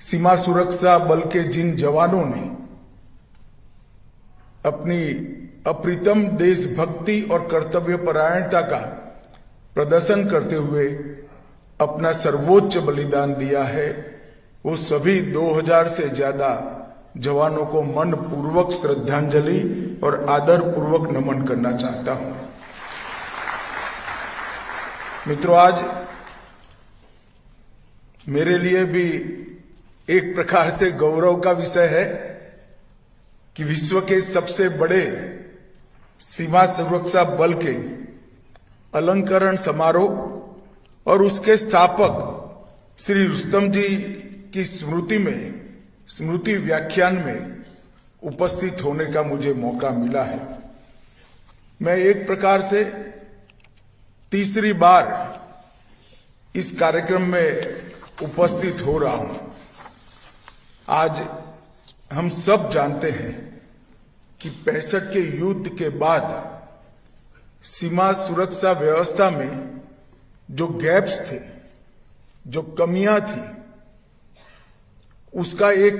सीमा सुरक्षा बल के जिन जवानों ने अपनी अप्रतिम देशभक्ति और कर्तव्य परायणता का प्रदर्शन करते हुए अपना सर्वोच्च बलिदान दिया है, वो सभी 2000 से ज्यादा जवानों को मन पूर्वक श्रद्धांजलि और आदर पूर्वक नमन करना चाहता हूं। मित्रों, आज मेरे लिए भी एक प्रकार से गौरव का विषय है कि विश्व के सबसे बड़े सीमा सुरक्षा बल के अलंकरण समारोह और उसके स्थापक श्री रुस्तम जी की स्मृति व्याख्यान में उपस्थित होने का मुझे मौका मिला है। मैं एक प्रकार से तीसरी बार इस कार्यक्रम में उपस्थित हो रहा हूं। आज हम सब जानते हैं कि 65 के युद्ध के बाद सीमा सुरक्षा व्यवस्था में जो गैप्स थे, जो कमियां थी, उसका एक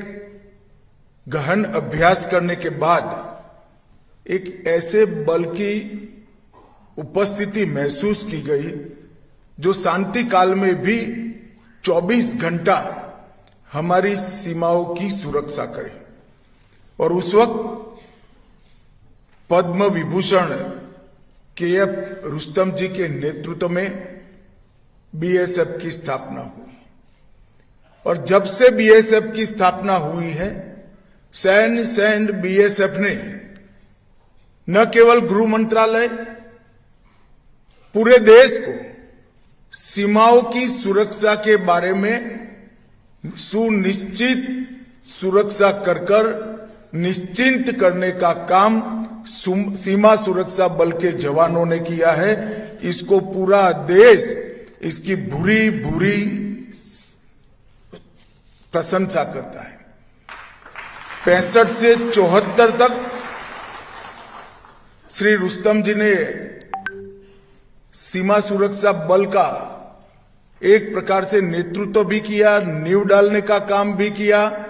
गहन अभ्यास करने के बाद एक ऐसे बल की उपस्थिति महसूस की गई जो शांति काल में भी 24 घंटा हमारी सीमाओं की सुरक्षा करे। और उस वक्त पद्म विभूषण के.एफ. रुस्तम जी के नेतृत्व में बीएसएफ की स्थापना हुई। और जब से बीएसएफ की स्थापना हुई है, सैन्य बीएसएफ ने न केवल गृह मंत्रालय, पूरे देश को सीमाओं की सुरक्षा के बारे में सुनिश्चित सुरक्षा कर निश्चिंत करने का काम सीमा सुरक्षा बल के जवानों ने किया है। इसको पूरा देश इसकी भूरी भूरी प्रशंसा करता है। 65 से 74 तक श्री रुस्तम जी ने सीमा सुरक्षा बल का एक प्रकार से नेतृत्व भी किया, नींव डालने का काम भी किया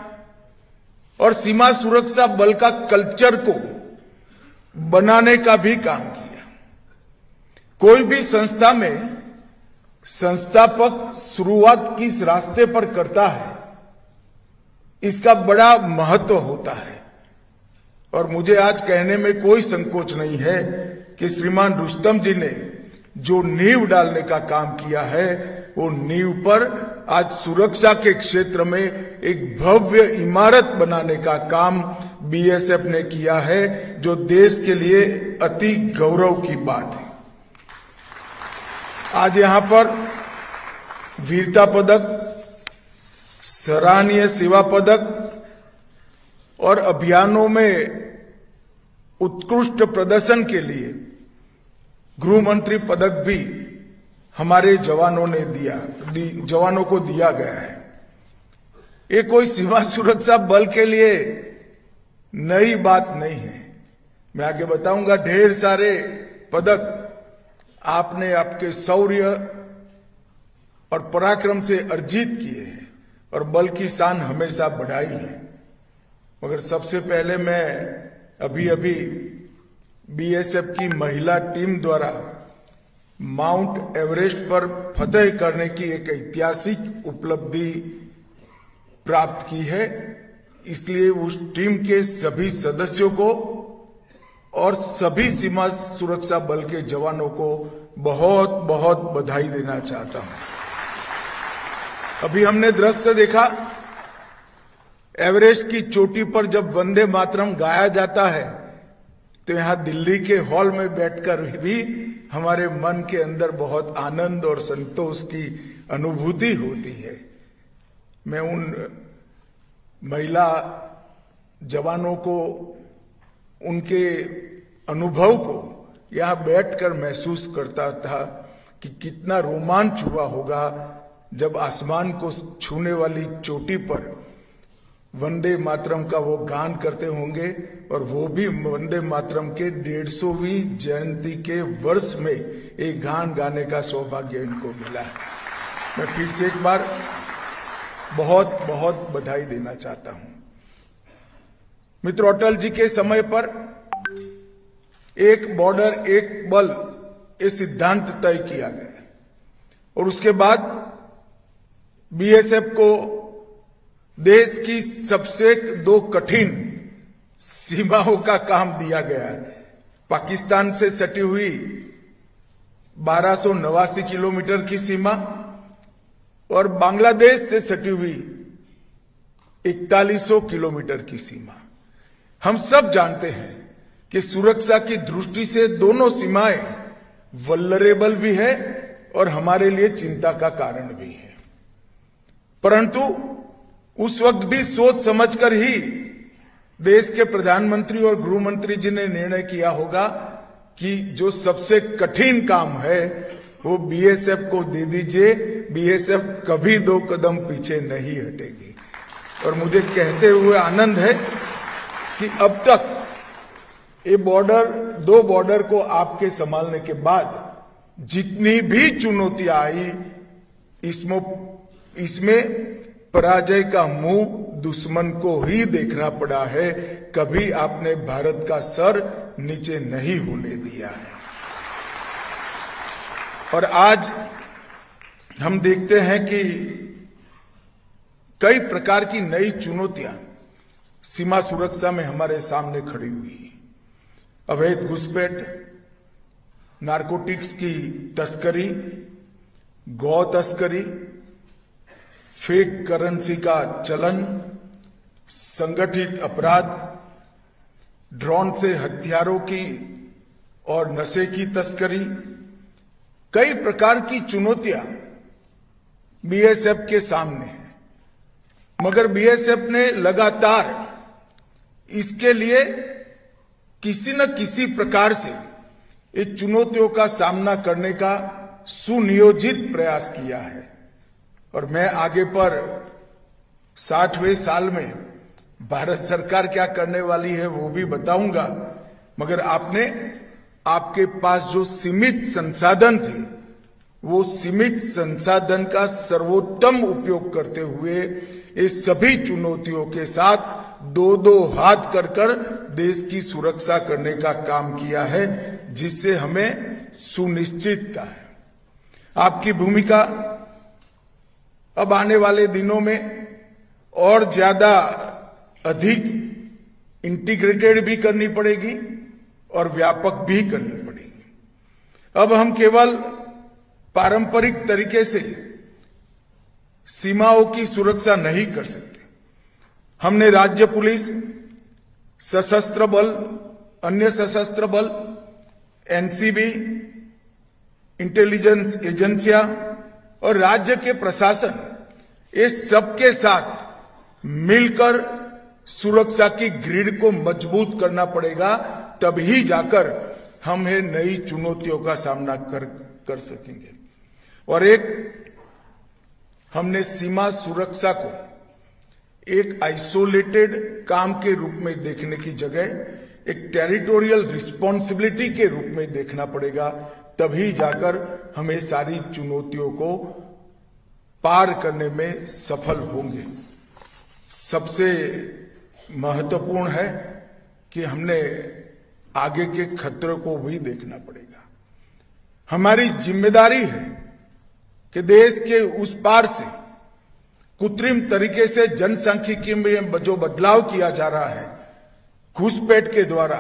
और सीमा सुरक्षा बल का कल्चर को बनाने का भी काम किया। कोई भी संस्था में संस्थापक शुरुआत किस रास्ते पर करता है, इसका बड़ा महत्व होता है। और मुझे आज कहने में कोई संकोच नहीं है कि श्रीमान रुस्तम जी ने जो नींव डालने का काम किया है, वो नींव पर आज सुरक्षा के क्षेत्र में एक भव्य इमारत बनाने का काम बीएसएफ ने किया है, जो देश के लिए अति गौरव की बात है। आज यहां पर वीरता पदक, सराहनीय सेवा पदक और अभियानों में उत्कृष्ट प्रदर्शन के लिए गृह मंत्री पदक भी हमारे जवानों को दिया गया है। ये कोई सीमा सुरक्षा बल के लिए नई बात नहीं है। मैं आगे बताऊंगा, ढेर सारे पदक आपने आपके शौर्य और पराक्रम से अर्जित किए हैं और बल की शान हमेशा बढ़ाई है। मगर सबसे पहले मैं अभी बीएसएफ की महिला टीम द्वारा माउंट एवरेस्ट पर फतह करने की एक ऐतिहासिक उपलब्धि प्राप्त की है, इसलिए उस टीम के सभी सदस्यों को और सभी सीमा सुरक्षा बल के जवानों को बहुत बहुत बधाई देना चाहता हूं। अभी हमने दृश्य देखा, एवरेस्ट की चोटी पर जब वंदे मातरम गाया जाता है तो यहां दिल्ली के हॉल में बैठकर भी हमारे मन के अंदर बहुत आनंद और संतोष की अनुभूति होती है। मैं उन महिला जवानों को, उनके अनुभव को यहां बैठकर महसूस करता था कि कितना रोमांच हुआ होगा जब आसमान को छूने वाली चोटी पर वंदे मातरम का वो गान करते होंगे, और वो भी वंदे मातरम के 150वीं जयंती के वर्ष में एक गान गाने का सौभाग्य इनको मिला है। मैं फिर से एक बार बहुत बहुत बधाई देना चाहता हूं। मित्रों, अटल जी के समय पर एक बॉर्डर एक बल ये सिद्धांत तय किया गया और उसके बाद बीएसएफ को देश की सबसे दो कठिन सीमाओं का काम दिया गया है। पाकिस्तान से सटी हुई 1289 किलोमीटर की सीमा और बांग्लादेश से सटी हुई 4100 किलोमीटर की सीमा। हम सब जानते हैं कि सुरक्षा की दृष्टि से दोनों सीमाएं वल्नरेबल भी है और हमारे लिए चिंता का कारण भी है, परंतु उस वक्त भी सोच समझकर ही देश के प्रधानमंत्री और गृह मंत्री जी ने निर्णय किया होगा कि जो सबसे कठिन काम है वो बीएसएफ को दे दीजिए। बीएसएफ कभी दो कदम पीछे नहीं हटेगी और मुझे कहते हुए आनंद है कि अब तक ये दो बॉर्डर को आपके संभालने के बाद जितनी भी चुनौतियां आई इसमें पराजय का मुंह दुश्मन को ही देखना पड़ा है। कभी आपने भारत का सर नीचे नहीं होने दिया है। और आज हम देखते हैं कि कई प्रकार की नई चुनौतियां सीमा सुरक्षा में हमारे सामने खड़ी हुई है। अवैध घुसपैठ, नारकोटिक्स की तस्करी, गौ तस्करी, फेक करेंसी का चलन, संगठित अपराध, ड्रोन से हथियारों की और नशे की तस्करी, कई प्रकार की चुनौतियां बीएसएफ के सामने हैं, मगर बीएसएफ ने लगातार इसके लिए किसी न किसी प्रकार से इन चुनौतियों का सामना करने का सुनियोजित प्रयास किया है। और मैं आगे पर 60वें साल में भारत सरकार क्या करने वाली है वो भी बताऊंगा, मगर आपके पास जो सीमित संसाधन थे वो सीमित संसाधन का सर्वोत्तम उपयोग करते हुए इस सभी चुनौतियों के साथ दो हाथ कर देश की सुरक्षा करने का काम किया है, जिससे हमें सुनिश्चितता है। आपकी भूमिका अब आने वाले दिनों में और ज्यादा अधिक इंटीग्रेटेड भी करनी पड़ेगी और व्यापक भी करनी पड़ेगी। अब हम केवल पारंपरिक तरीके से सीमाओं की सुरक्षा नहीं कर सकते। हमने राज्य पुलिस, सशस्त्र बल, अन्य सशस्त्र बल, एनसीबी, इंटेलिजेंस एजेंसियां और राज्य के प्रशासन, ये सबके साथ मिलकर सुरक्षा की ग्रिड को मजबूत करना पड़ेगा, तभी जाकर हम ये नई चुनौतियों का सामना कर सकेंगे। और हमने सीमा सुरक्षा को एक आइसोलेटेड काम के रूप में देखने की जगह एक टेरिटोरियल रिस्पॉन्सिबिलिटी के रूप में देखना पड़ेगा, तभी जाकर हमें सारी चुनौतियों को पार करने में सफल होंगे। सबसे महत्वपूर्ण है कि हमने आगे के खतरे को भी देखना पड़ेगा। हमारी जिम्मेदारी है कि देश के उस पार से कृत्रिम तरीके से जनसांख्यिकी में जो बदलाव किया जा रहा है घुसपैठ के द्वारा,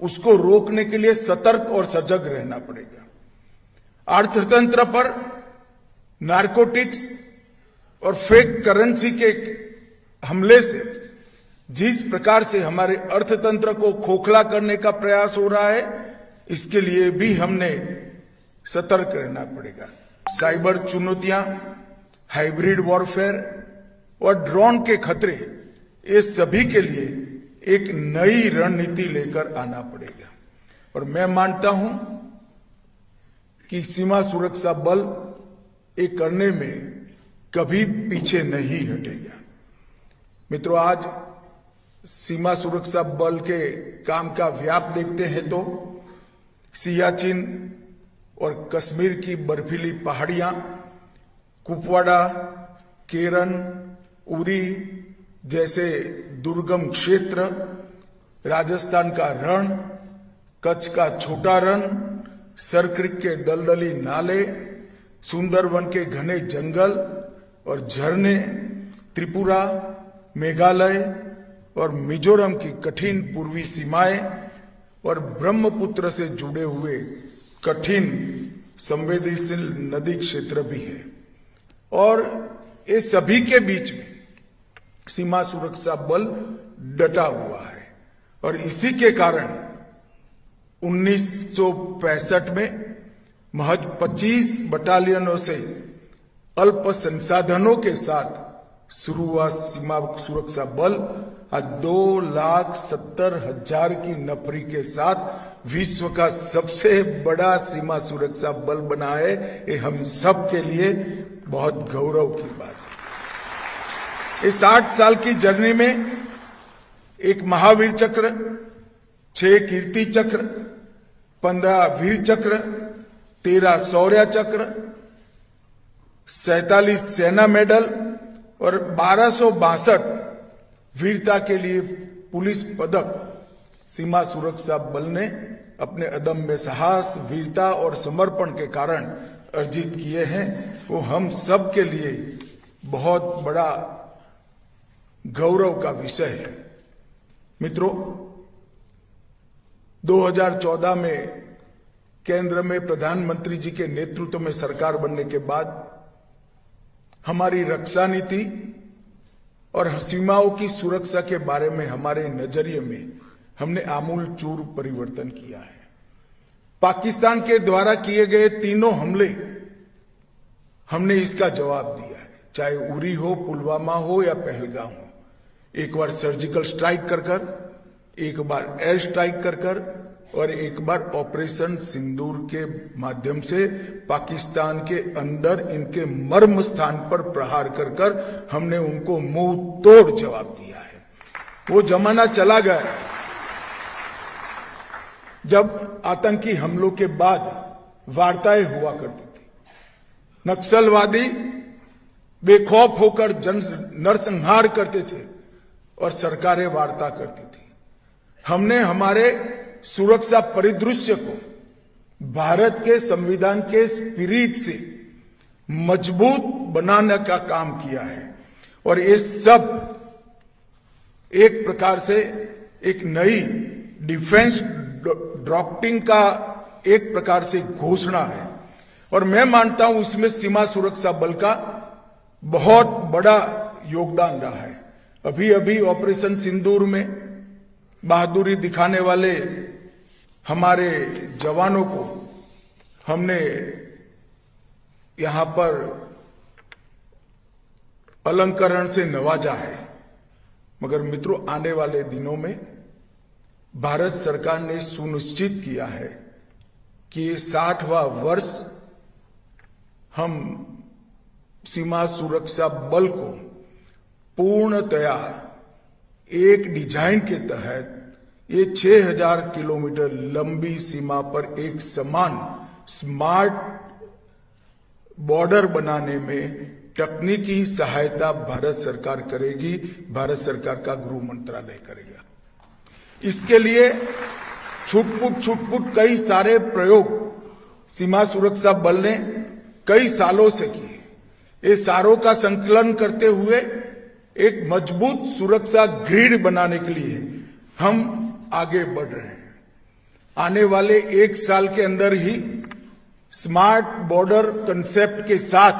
उसको रोकने के लिए सतर्क और सजग रहना पड़ेगा। अर्थतंत्र पर नारकोटिक्स और फेक करेंसी के हमले से जिस प्रकार से हमारे अर्थतंत्र को खोखला करने का प्रयास हो रहा है, इसके लिए भी हमने सतर्क रहना पड़ेगा। साइबर चुनौतियां, हाइब्रिड वॉरफेयर और ड्रोन के खतरे, ये सभी के लिए एक नई रणनीति लेकर आना पड़ेगा। और मैं मानता हूं कि सीमा सुरक्षा बल ये करने में कभी पीछे नहीं हटेगा। मित्रों, आज सीमा सुरक्षा बल के काम का व्याप देखते हैं तो सियाचिन और कश्मीर की बर्फीली पहाड़ियां, कुपवाड़ा, केरन, उरी जैसे दुर्गम क्षेत्र, राजस्थान का रण, कच्छ का छोटा रण, सरक्रिक के दलदली नाले, सुंदरवन के घने जंगल और झरने, त्रिपुरा, मेघालय और मिजोरम की कठिन पूर्वी सीमाएं और ब्रह्मपुत्र से जुड़े हुए कठिन संवेदनशील नदी क्षेत्र भी है। और ये सभी के बीच में सीमा सुरक्षा बल डटा हुआ है और इसी के कारण 1965 में महज 25 बटालियनों से अल्प संसाधनों के साथ शुरू हुआ सीमा सुरक्षा बल आज 2,70,000 की नफरी के साथ विश्व का सबसे बड़ा सीमा सुरक्षा बल बना है। ये हम सब के लिए बहुत गौरव की बात है। इस 60 साल की जर्नी में एक महावीर चक्र, 6 कीर्ति चक्र, 15 वीर चक्र, 13 शौर्य चक्र, 47 सेना मेडल और 1262 वीरता के लिए पुलिस पदक सीमा सुरक्षा बल ने अपने अदम्य साहस, वीरता और समर्पण के कारण अर्जित किए हैं। वो हम सब के लिए बहुत बड़ा गौरव का विषय है। मित्रों, 2014 में केंद्र में प्रधानमंत्री जी के नेतृत्व में सरकार बनने के बाद हमारी रक्षा नीति और सीमाओं की सुरक्षा के बारे में हमारे नजरिए में हमने आमूल चूर परिवर्तन किया है। पाकिस्तान के द्वारा किए गए तीनों हमले हमने इसका जवाब दिया है, चाहे उरी हो, पुलवामा हो या पहलगाम हो। एक बार सर्जिकल स्ट्राइक कर, एक बार एयर स्ट्राइक कर और एक बार ऑपरेशन सिंदूर के माध्यम से पाकिस्तान के अंदर इनके मर्म स्थान पर प्रहार कर हमने उनको मुंह तोड़ जवाब दिया है। वो जमाना चला गया जब आतंकी हमलों के बाद वार्ताएं हुआ करती थी। नक्सलवादी बेखौफ होकर नरसंहार करते थे और सरकारें वार्ता करती थी। हमने हमारे सुरक्षा परिदृश्य को भारत के संविधान के स्पिरिट से मजबूत बनाने का काम किया है और ये सब एक प्रकार से एक नई डिफेंस डॉक्ट्रिन का एक प्रकार से घोषणा है और मैं मानता हूं इसमें सीमा सुरक्षा बल का बहुत बड़ा योगदान रहा है। अभी अभी ऑपरेशन सिंदूर में बहादुरी दिखाने वाले हमारे जवानों को हमने यहां पर अलंकरण से नवाजा है। मगर मित्रों, आने वाले दिनों में भारत सरकार ने सुनिश्चित किया है कि 60वां वर्ष हम सीमा सुरक्षा बल को पूर्णतया एक डिजाइन के तहत ये 6000 किलोमीटर लंबी सीमा पर एक समान स्मार्ट बॉर्डर बनाने में तकनीकी सहायता भारत सरकार करेगी, भारत सरकार का गृह मंत्रालय करेगा। इसके लिए छुटपुट कई सारे प्रयोग सीमा सुरक्षा बल ने कई सालों से किए। ये सारों का संकलन करते हुए एक मजबूत सुरक्षा ग्रिड बनाने के लिए हम आगे बढ़ रहे हैं। आने वाले 1 साल के अंदर ही स्मार्ट बॉर्डर कंसेप्ट के साथ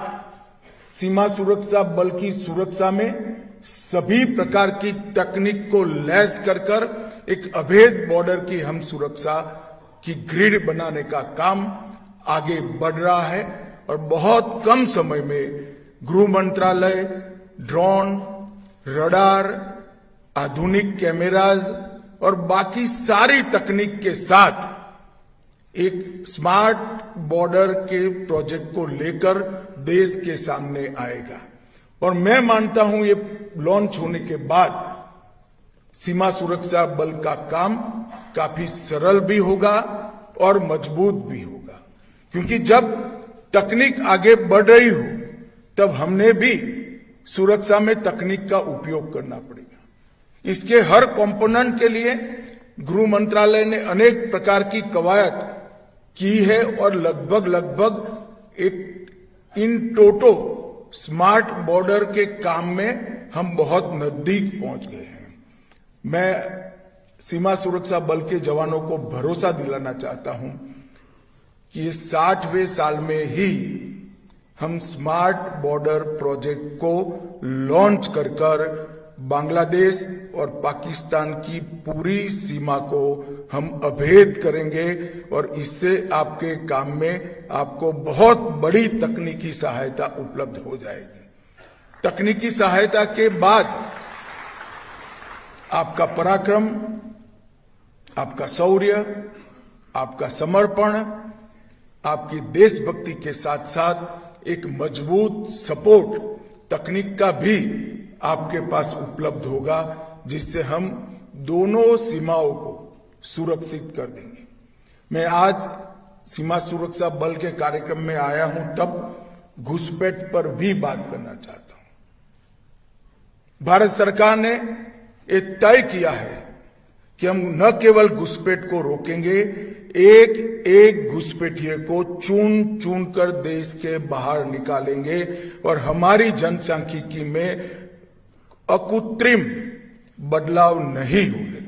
सीमा सुरक्षा बल की सुरक्षा में सभी प्रकार की तकनीक को लैस कर एक अभेद बॉर्डर की हम सुरक्षा की ग्रिड बनाने का काम आगे बढ़ रहा है और बहुत कम समय में गृह मंत्रालय ड्रोन, रडार, आधुनिक कैमराज और बाकी सारी तकनीक के साथ एक स्मार्ट बॉर्डर के प्रोजेक्ट को लेकर देश के सामने आएगा। और मैं मानता हूं ये लॉन्च होने के बाद सीमा सुरक्षा बल का काम काफी सरल भी होगा और मजबूत भी होगा, क्योंकि जब तकनीक आगे बढ़ रही हो तब हमने भी सुरक्षा में तकनीक का उपयोग करना पड़ेगा। इसके हर कंपोनेंट के लिए गृह मंत्रालय ने अनेक प्रकार की कवायद की है और लगभग एक इन टोटो स्मार्ट बॉर्डर के काम में हम बहुत नजदीक पहुंच गए हैं। मैं सीमा सुरक्षा बल के जवानों को भरोसा दिलाना चाहता हूं कि ये 60वें साल में ही हम स्मार्ट बॉर्डर प्रोजेक्ट को लॉन्च कर बांग्लादेश और पाकिस्तान की पूरी सीमा को हम अभेद करेंगे और इससे आपके काम में आपको बहुत बड़ी तकनीकी सहायता उपलब्ध हो जाएगी। तकनीकी सहायता के बाद आपका पराक्रम, आपका शौर्य, आपका समर्पण, आपकी देशभक्ति के साथ साथ एक मजबूत सपोर्ट तकनीक का भी आपके पास उपलब्ध होगा, जिससे हम दोनों सीमाओं को सुरक्षित कर देंगे। मैं आज सीमा सुरक्षा बल के कार्यक्रम में आया हूं, तब घुसपैठ पर भी बात करना चाहता हूं। भारत सरकार ने ये तय किया है कि हम न केवल घुसपैठ को रोकेंगे, एक एक घुसपैठिए को चुन चुन कर देश के बाहर निकालेंगे और हमारी जनसांख्यिकी में अकृत्रिम बदलाव नहीं होने